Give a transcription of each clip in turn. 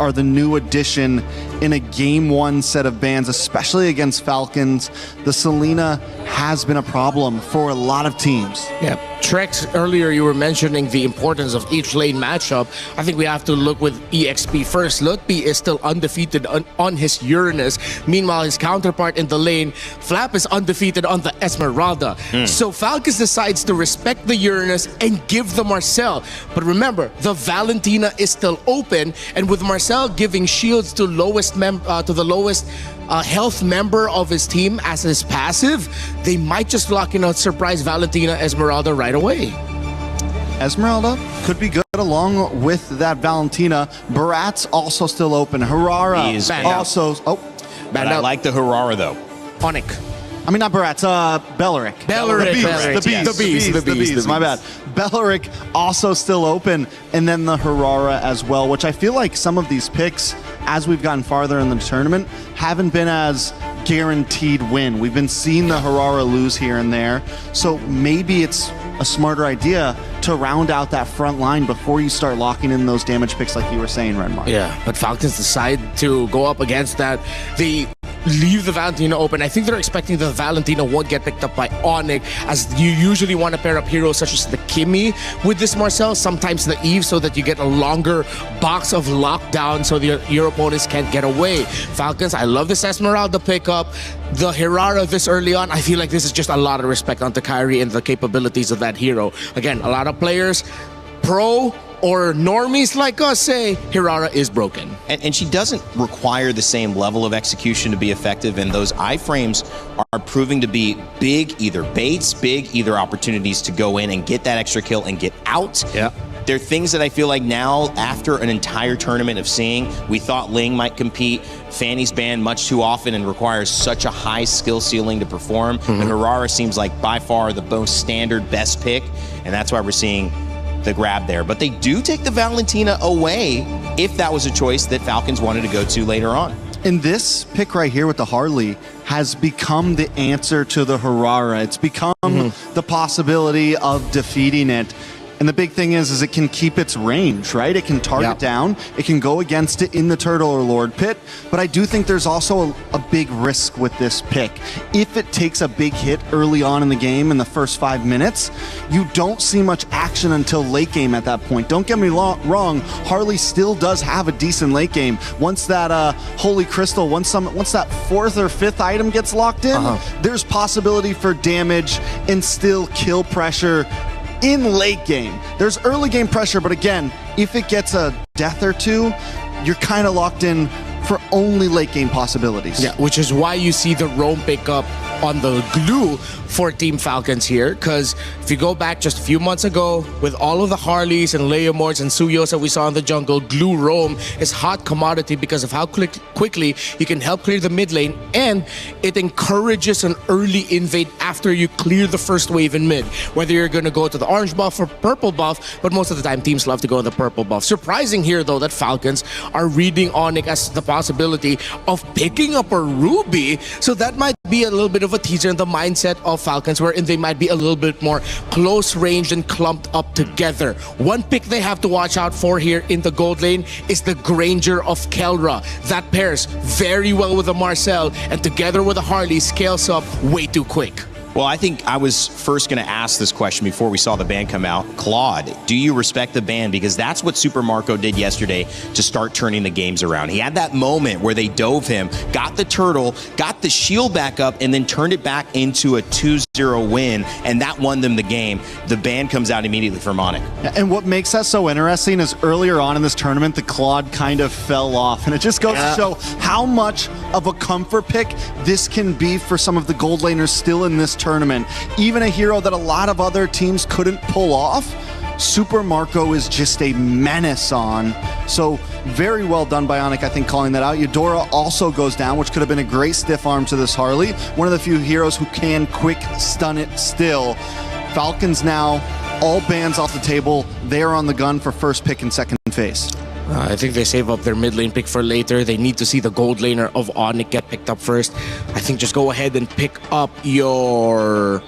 are the new addition in a Game 1 set of bans, especially against Falcons. The Selena has been a problem for a lot of teams. Yeah, Trex, earlier you were mentioning the importance of each lane matchup. I think we have to look with EXP first. Lutpi is still undefeated on his Uranus. Meanwhile, his counterpart in the lane, Flap, is undefeated on the Esmeralda. So Falcons decides to respect the Uranus and give the Marcel. But remember, the Valentina is still open, and with Marcel giving shields to the lowest health member of his team as his passive, they might just lock in a surprise Valentina Esmeralda right away. Esmeralda could be good along with that Valentina. Barat's also still open. Harara is also... But I like the Harara, though. ONIC. I mean, not Barat's, Belleric. The Beast. My bad. Belleric also still open, and then the Harara as well, which I feel like some of these picks, as we've gotten farther in the tournament, haven't been as guaranteed win. We've been seeing the Harara lose here and there, so maybe it's a smarter idea to round out that front line before you start locking in those damage picks like you were saying, Renmark. Yeah, but Falcons decide to go up against that. They leave the Valentina open. I think they're expecting the Valentina won't get picked up by ONIC, as you usually want to pair up heroes such as the Kimi with this Marcel, sometimes the Eve, so that you get a longer box of lockdown so your opponents can't get away. Falcons, I love this Esmeralda pickup. The Hirara this early on, I feel like this is just a lot of respect onto Kairi and the capabilities of that hero. Again, a lot of players, pro or normies like us, say Hirara is broken. And she doesn't require the same level of execution to be effective, and those iframes are proving to be big either baits, big either opportunities to go in and get that extra kill and get out. Yeah. They're things that I feel like now, after an entire tournament of seeing, we thought Ling might compete. Fanny's banned much too often and requires such a high skill ceiling to perform. And Harara seems like by far the most standard best pick, and that's why we're seeing the grab there. But they do take the Valentina away if that was a choice that Falcons wanted to go to later on. And this pick right here with the Harley has become the answer to the Harara. It's become the possibility of defeating it. And the big thing is it can keep its range, right? It can target down. It can go against it in the Turtle or Lord pit. But I do think there's also a big risk with this pick. If it takes a big hit early on in the game in the first 5 minutes, you don't see much action until late game at that point. Don't get me wrong, Harley still does have a decent late game. Once that Holy Crystal, once that 4th or 5th item gets locked in, there's possibility for damage and still kill pressure in late game. There's early game pressure, but again, if it gets a death or two, you're kind of locked in for only late game possibilities. Yeah, which is why you see the roam pickup on the glue for Team Falcons here, because if you go back just a few months ago with all of the Harleys and Leomords and Suyos that we saw in the jungle, glue roam is hot commodity because of how quickly you can help clear the mid lane, and it encourages an early invade after you clear the first wave in mid, whether you're going to go to the orange buff or purple buff, but most of the time teams love to go in the purple buff. Surprising here though that Falcons are reading ONIC as the possibility of picking up a Ruby, so that might be a little bit of a teaser in the mindset of Falcons, wherein they might be a little bit more close range and clumped up together. One pick they have to watch out for here in the gold lane is the Granger of Kelra. That pairs very well with the Marcel, and together with the Harley scales up way too quick. Well, I think I was first going to ask this question before we saw the ban come out. Claude, do you respect the ban? Because that's what Super Marco did yesterday to start turning the games around. He had that moment where they dove him, got the turtle, got the shield back up, and then turned it back into a 2-0 win, and that won them the game. The ban comes out immediately for ONIC. And what makes that so interesting is earlier on in this tournament, the Claude kind of fell off, and it just goes to show how much of a comfort pick this can be for some of the gold laners still in this tournament. Even a hero that a lot of other teams couldn't pull off, Super Marco is just a menace on. So very well done by ONIC, I think, calling that out. Eudora also goes down, which could have been a great stiff arm to this Harley. One of the few heroes who can quick stun it still. Falcons now, all bans off the table. They're on the gun for first pick and second phase. I think they save up their mid lane pick for later. They need to see the gold laner of ONIC get picked up first. I think just go ahead and pick up your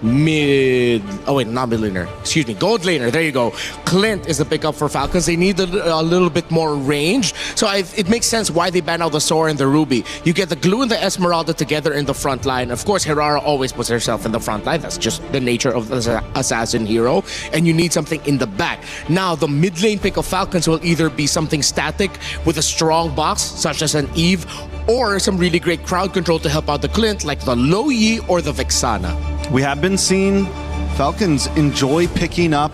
not mid laner. Excuse me, gold laner. There you go. Clint is the pickup for Falcons. They need a little bit more range. So it makes sense why they ban out the Sora and the Ruby. You get the Glue and the Esmeralda together in the front line. Of course, Herrera always puts herself in the front line. That's just the nature of the assassin hero. And you need something in the back. Now, the mid lane pick of Falcons will either be something static with a strong box, such as an Eve, or some really great crowd control to help out the Clint, like the Lo Yi or the Vexana. We have been seeing Falcons enjoy picking up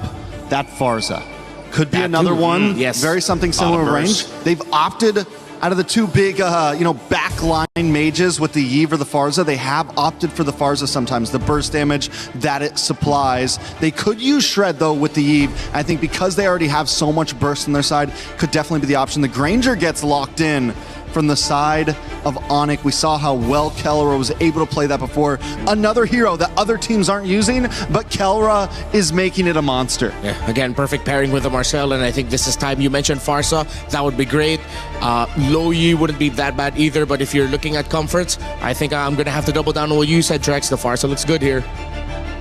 that Farza. Could be another one. Yes. Very something similar range. They've opted out of the two big, backline mages with the Yve or the Farza. They have opted for the Farza sometimes, the burst damage that it supplies. They could use Shred, though, with the Yve. I think because they already have so much burst on their side, could definitely be the option. The Granger gets locked in from the side of ONIC. We saw how well Kelra was able to play that before. Another hero that other teams aren't using, but Kelra is making it a monster. Yeah, again, perfect pairing with the Marcel, and I think this is time. You mentioned Farsa, that would be great. Lo Yi wouldn't be that bad either, but if you're looking at comforts, I think I'm going to have to double down on what you said, Trex. The Farsa looks good here.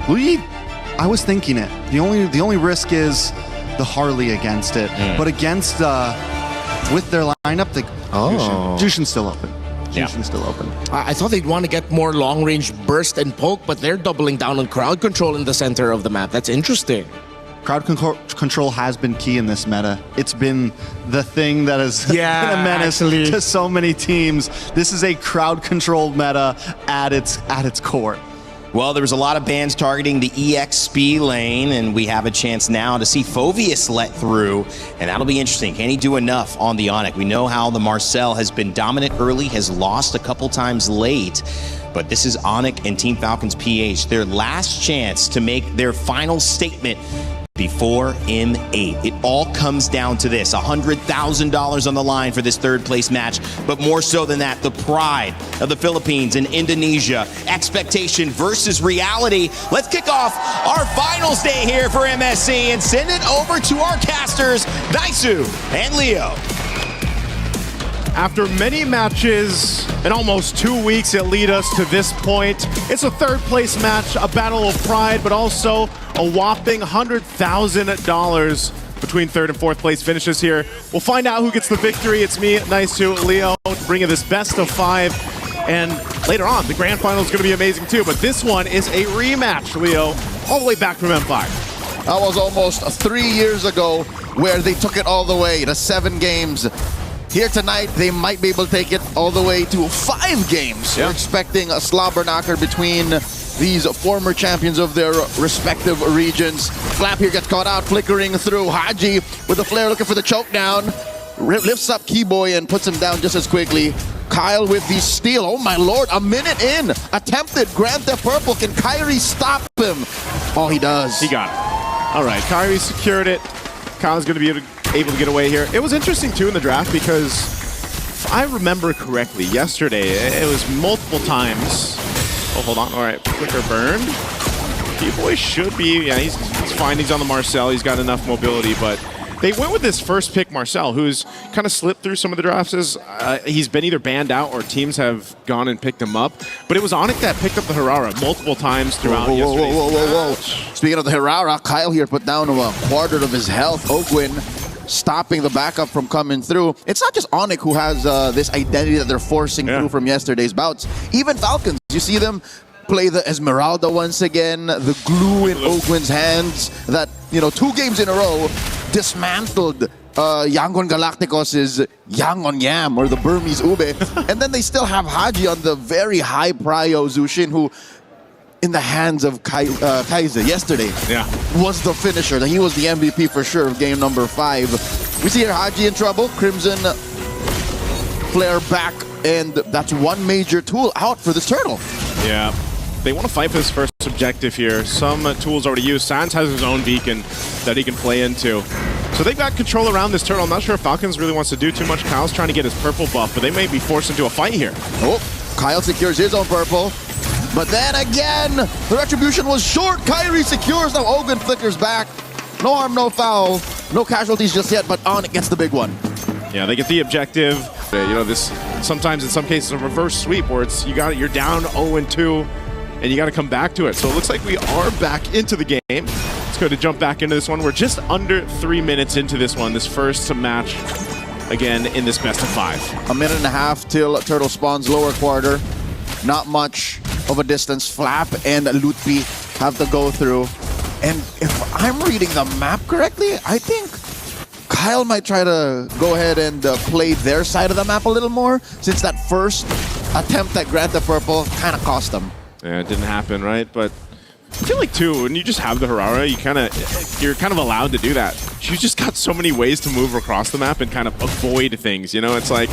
Lo Yi, I was thinking it. The only risk is the Harley against it, but against with their lineup, Jushin's still open. Jushin's still open. I thought they'd want to get more long-range burst and poke, but they're doubling down on crowd control in the center of the map. That's interesting. Crowd control has been key in this meta. It's been the thing that has been a menace to so many teams. This is a crowd-controlled meta at its core. Well, there was a lot of bans targeting the EXP lane, and we have a chance now to see Phoveus let through, and that'll be interesting. Can he do enough on the ONIC? We know how the Marcel has been dominant early, has lost a couple times late, but this is ONIC and Team Falcons PH, their last chance to make their final statement before M8. It all comes down to this, $100,000 on the line for this third place match, but more so than that, the pride of the Philippines and Indonesia, expectation versus reality. Let's kick off our finals day here for MSC and send it over to our casters, Daisu and Leo. After many matches and almost 2 weeks that lead us to this point, it's a third place match, a battle of pride, but also a whopping $100,000 between third and fourth place finishes here. We'll find out who gets the victory. It's me, Daisu, Leo, bringing this best of 5. And later on, the grand final is going to be amazing too, but this one is a rematch, Leo, all the way back from M5. That was almost 3 years ago where they took it all the way to 7 games. Here tonight, they might be able to take it all the way to 5 games. We're expecting a slobber knocker between these former champions of their respective regions. Flap here gets caught out, flickering through. Haji with the flare looking for the choke down. Lifts up Keyboy and puts him down just as quickly. Kyle with the steal. Oh my lord, a minute in. Attempted Grand Theft Purple. Can Kyrie stop him? Oh, he does. He got it. All right, Kyrie secured it. Kyle's going to be able to get away here. It was interesting too in the draft because if I remember correctly, yesterday it was multiple times. Oh, hold on. All right, quicker burn. Keyboy should be, yeah, he's fine. He's on the Marcel. He's got enough mobility, but they went with this first pick, Marcel, who's kind of slipped through some of the drafts. He's been either banned out or teams have gone and picked him up. But it was ONIC that picked up the Herrera multiple times throughout yesterday's whoa. Speaking of the Herrera, Kyle here put down a quarter of his health. Ogwin stopping the backup from coming through. It's not just ONIC who has this identity that they're forcing through from yesterday's bouts. Even Falcons, you see them play the Esmeralda once again, the glue in Ogwin's hands that, 2 games in a row dismantled Yangon Galacticos' Yangon Yam, or the Burmese Ube. And then they still have Haji on the very high prio Zushin, who in the hands of Kaiser yesterday was the finisher. He was the MVP for sure of game number 5. We see here Haji in trouble. Crimson flare back, and that's one major tool out for this turtle. Yeah. They want to fight for this first objective here. Some tools already used. Sans has his own beacon that he can play into. So they've got control around this turtle. I'm not sure if Falcons really wants to do too much. Kyle's trying to get his purple buff, but they may be forced into a fight here. Oh, Kyle secures his own purple. But then again, the retribution was short. Kyrie secures. Now Ogun flickers back. No harm, no foul. No casualties just yet, but ONIC gets the big one. Yeah, they get the objective. This sometimes in some cases a reverse sweep where you're down 0-2. and you got to come back to it. So it looks like we are back into the game. Let's go to jump back into this one. We're just under 3 minutes into this one, this first match, again, in this best of 5. A minute and a half till Turtle spawns lower quarter. Not much of a distance. Flap and Lutpi have to go through. And if I'm reading the map correctly, I think Kyle might try to go ahead and play their side of the map a little more, since that first attempt at Grant the Purple kind of cost them. Yeah, it didn't happen, right? But I feel like, too, when you just have the Harara, you're kind of allowed to do that. She's just got so many ways to move across the map and kind of avoid things, you know? It's like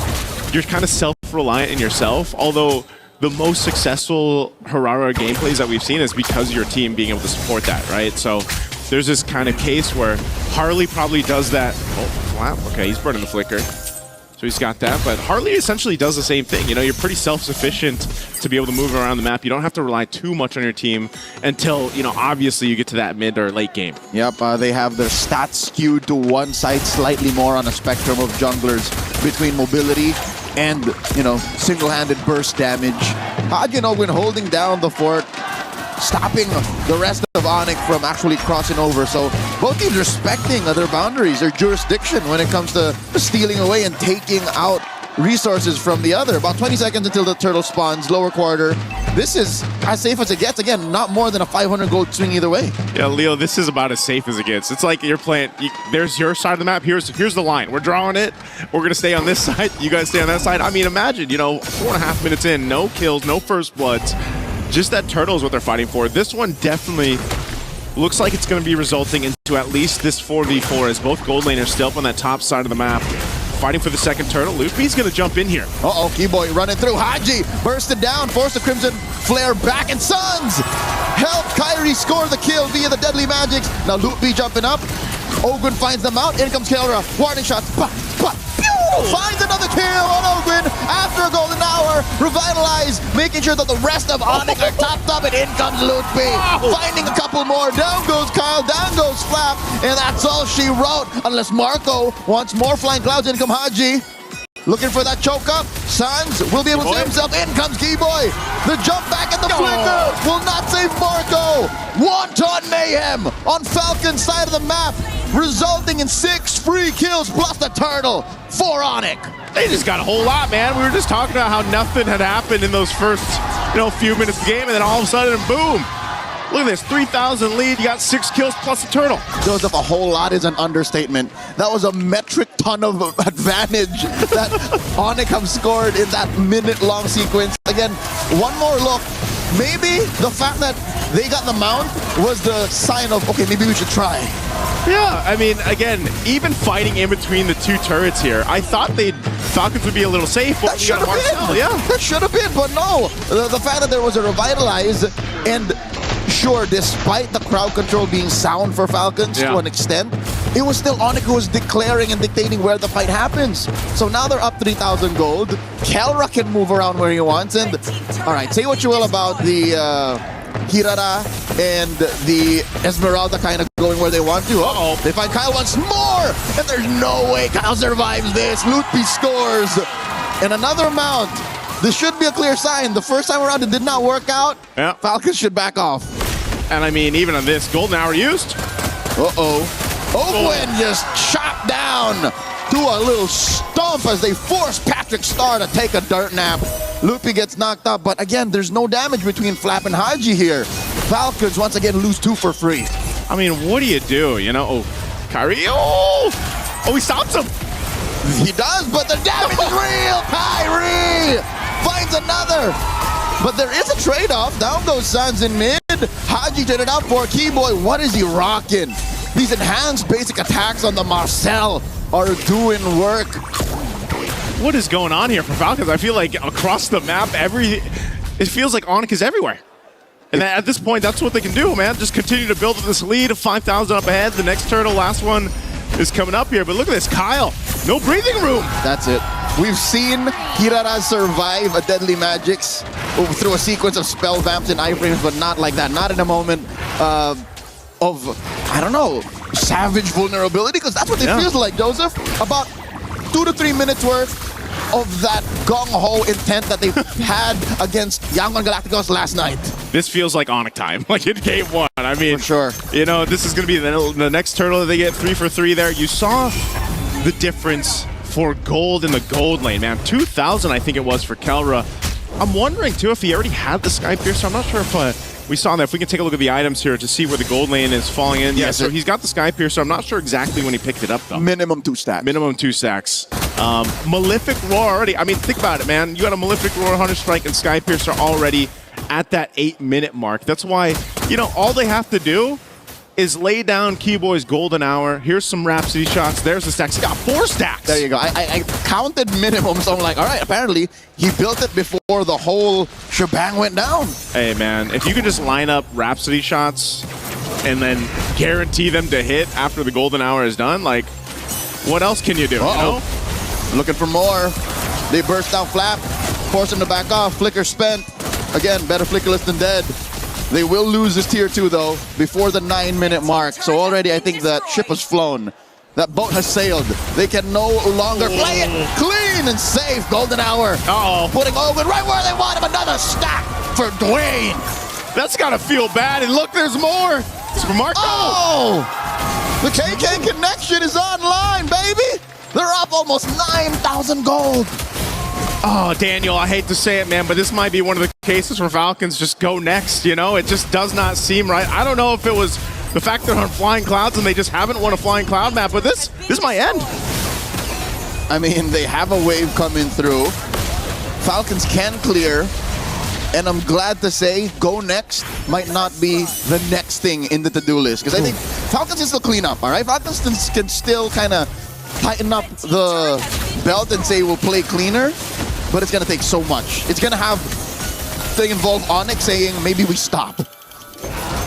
you're kind of self-reliant in yourself, although the most successful Harara gameplays that we've seen is because of your team being able to support that, right? So there's this kind of case where Harley probably does that. Oh, Flap. Okay, he's burning the flicker. So he's got that. But Harley essentially does the same thing. You know, you're pretty self-sufficient to be able to move around the map. You don't have to rely too much on your team until, you know, obviously you get to that mid or late game. Yep, they have their stats skewed to one side slightly more on a spectrum of junglers between mobility and, you know, single-handed burst damage. Haji and Ogwin holding down the fort, stopping the rest of ONIC from actually crossing over. So both teams respecting their boundaries, their jurisdiction when it comes to stealing away and taking out resources from the other. About 20 seconds until the turtle spawns, lower quarter. This is as safe as it gets. Again, not more than a 500 gold swing either way. Yeah, Leo, this is about as safe as it gets. It's like you're playing, there's your side of the map, here's the line. We're drawing it, we're going to stay on this side, you guys stay on that side. I mean, imagine, you know, 4.5 minutes in, no kills, no first bloods. Just that turtle is what they're fighting for. This one definitely looks like it's going to be resulting into at least this 4v4 as both gold laners still up on that top side of the map. Fighting for the second turtle. Luffy's going to jump in here. Uh-oh, Keyboy running through. Haji bursted down, forced the Crimson Flare back, and Suns help Kyrie score the kill via the deadly magics. Now Luffy jumping up. Ogwin finds them out. In comes Kelra. Warning shots. Finds another kill on Ogwin after a golden hour. Revitalize, making sure that the rest of ONIC are topped up, and in comes Lutpi. Finding a couple more. Down goes Kyle, down goes Flap, and that's all she wrote. Unless Marco wants more flying clouds. In come Haji. Looking for that choke up. Suns will be able to save himself. In comes Keyboy. The jump back at the flicker will not save Marco. Wanton mayhem on Falcon's side of the map, resulting in 6 free kills plus the turtle for ONIC. They just got a whole lot, man. We were just talking about how nothing had happened in those first, few minutes of the game, and then all of a sudden, boom. Look at this, 3,000 lead, you got 6 kills plus a turtle. Joseph, a whole lot is an understatement. That was a metric ton of advantage that ONIC have scored in that minute-long sequence. Again, one more look. Maybe the fact that they got the mount was the sign of, okay, maybe we should try. Yeah, I mean, again, even fighting in between the two turrets here, I thought Falcons would be a little safe. That should have been. Yeah. That should have been, but no. The fact that there was a revitalize, and sure, despite the crowd control being sound for Falcons to an extent, it was still ONIC who was declaring and dictating where the fight happens. So now they're up 3,000 gold. Kelra can move around where he wants. And all right, say what you will about the Hirara and the Esmeralda kind of going where they want to. Uh-oh. They find Kyle once more, and there's no way Kyle survives this. Lutpi scores. And another mount. This should be a clear sign. The first time around, it did not work out. Yeah. Falcons should back off. And I mean, even on this, golden hour used. Uh-oh. Ogwin just chopped down to a little stomp as they force Patrick Star to take a dirt nap. Lutpi gets knocked up, but again, there's no damage between Flap and Haji here. Falcons once again lose 2 for free. I mean, what do you do? Oh, Kyrie, oh, he stops him. He does, but the damage is real. Kyrie finds another. But there is a trade-off. Down goes Suns in mid. Haji did it out for Keyboy. What is he rocking? These enhanced basic attacks on the Marcel are doing work. What is going on here for Falcons? I feel like across the map, it feels like ONIC is everywhere. And at this point, that's what they can do, man. Just continue to build this lead of 5,000 up ahead. The next turtle, last one, is coming up here. But look at this, Kyle. No breathing room. That's it. We've seen Hirara survive a deadly magics through a sequence of spell vamps and iframes, but not like that. Not in a moment of, I don't know, savage vulnerability, because that's what it feels like, Joseph. About 2 to 3 minutes worth. of that gung-ho intent that they had against Yangon Galacticos last night. This feels like ONIC time, like in game one. I mean, For sure. You know, this is going to be the next turtle that they get 3 for 3 there. You saw the difference for gold in the gold lane, man. 2,000, I think it was, for Kelra. I'm wondering, too, if he already had the Sky Piercer. I'm not sure if we saw that. If we can take a look at the items here to see where the gold lane is falling in. Yeah, so he's got the Sky Piercer. I'm not sure exactly when he picked it up, though. Minimum 2 stacks. Minimum 2 stacks. Malefic Roar already. I mean, think about it, man. You got a Malefic Roar, Hunter Strike, and Sky Piercer already at that 8-minute mark. That's why, you know, all they have to do is lay down Keyboy's golden hour. Here's some Rhapsody shots. There's the stacks. He got 4 stacks. There you go. I counted minimum, so I'm like, all right, apparently he built it before the whole shebang went down. Hey, man, if you could just line up Rhapsody shots and then guarantee them to hit after the golden hour is done, like, what else can you do? You know? Looking for more. They burst out Flap, force him to back off. Flicker spent. Again, better flickerless than dead. They will lose this tier 2, though, before the 9-minute mark. So already I think that ship has flown. That boat has sailed. They can no longer play it clean and safe. Golden hour. Putting Ogun right where they want him. Another stack for Dwayne. That's got to feel bad. And look, there's more. It's for Marco. Oh! The KK connection is online, baby. They're up almost 9,000 gold. Oh, Daniel, I hate to say it, man, but this might be one of the cases where Falcons just go next, you know? It just does not seem right. I don't know if it was the fact they're on Flying Clouds and they just haven't won a Flying Cloud map, but this might end. I mean, they have a wave coming through. Falcons can clear, and I'm glad to say go next might not be the next thing in the to-do list, because I think Falcons can still clean up, all right? Falcons can still kind of tighten up the belt and say we'll play cleaner, but it's going to take so much. It's going to have thing involve ONIC saying maybe we stop.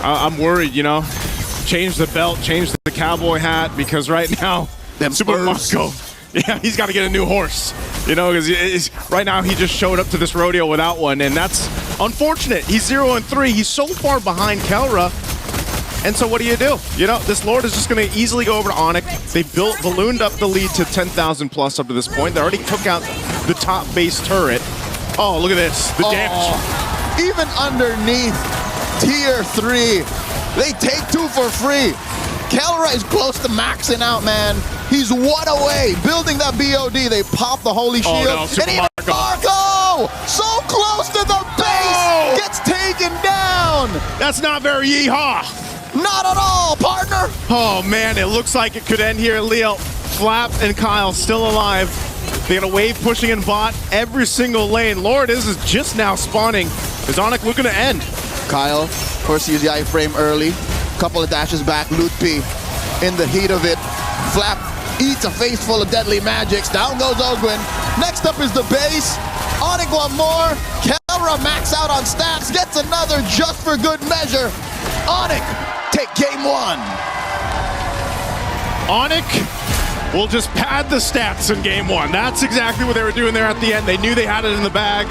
I'm worried, you know. Change the belt, change the cowboy hat, because right now, Super Marco, yeah, he's got to get a new horse. You know, because right now he just showed up to this rodeo without one, and that's unfortunate. He's 0-3. He's so far behind Kelra. And so what do? You know, this Lord is just going to easily go over to ONIC. They ballooned up the lead to 10,000 plus up to this point. They already took out the top base turret. Oh, look at this. The damage. Even underneath tier 3, they take 2 for free. Kelra is close to maxing out, man. He's 1 away. Building that BOD. They pop the holy shield. Oh, no, and even Marco! So close to the base! Gets taken down! That's not very yeehaw. Not at all, partner! Oh, man, it looks like it could end here. Leo, Flap, and Kyle still alive. They got a wave pushing in bot every single lane. Lord is just now spawning. Is ONIC looking to end? Kyle, of course, use the iframe early. Couple of dashes back. Lutpi in the heat of it. Flap eats a face full of deadly magics. Down goes Ogwin. Next up is the base. ONIC one more. Kelra max out on stats. Gets another just for good measure. ONIC take game 1. ONIC will just pad the stats in game 1. That's exactly what they were doing there at the end. They knew they had it in the bag.